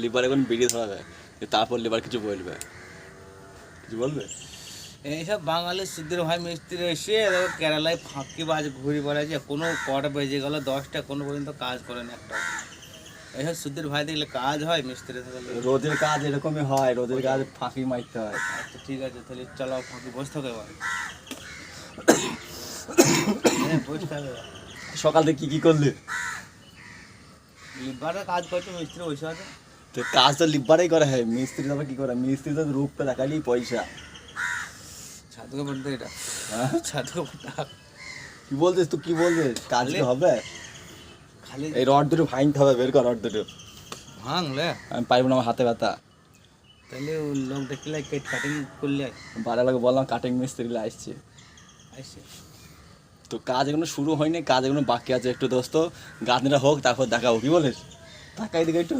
Liver এখন বেরিয়ে ধরা যায়, তারপর লিভার কিছু বলবে, কিছু বলবে। এইসব বাঙালির সুধীর ভাই মিস্ত্রি এসে কেরালায় ফাঁকি বাজ ঘুরে বেড়াচ্ছে, কোনো কটা বেজে গেল 10টা, কোনো পর্যন্ত কাজ করে না একটা। এইসব সুধীর ভাই দেখলে কাজ হয় মিস্ত্রি থাকলে? রোদের কাজ এরকমই হয়, রোদের কাজ ফাঁকি মারতে হয়। আচ্ছা ঠিক আছে, তাহলে চলো ফাঁকি বসে থাকো এবার। বসে থাকো। সকাল থেকে কি করলি? লিভারে কাজ করছে, মিস্ত্রি বসে আছে। তো কাজ তো লিভারেই করা হয়, মিস্ত্রি তবে কি করে? মিস্ত্রি তো রূপটা দেখালেই পয়সা। ছাদকে পড়তে এটা, হ্যাঁ ছাদকে পড়তে কি বলছিস তুই, কি বলছিস? কাজ কি হবে? খালি এই রড দুটো ভাঙতে হবে, বের কর রড দুটো। ভাঙলে আমি পারবো না, আমার হাতে ব্যথা। তাহলে লোক দেখলে কেট কাটিং করলে বাড়ালাকে বললাম কাটিং মিস্ত্রি আসছে। আসে। তো কাজ এখনো শুরু হয়নি, কাজ এখনো বাকি আছে একটু দোস্ত। গাঁথনিটা হোক তারপর দেখাবো, কি বলিস? টাকা এদিকে একটু।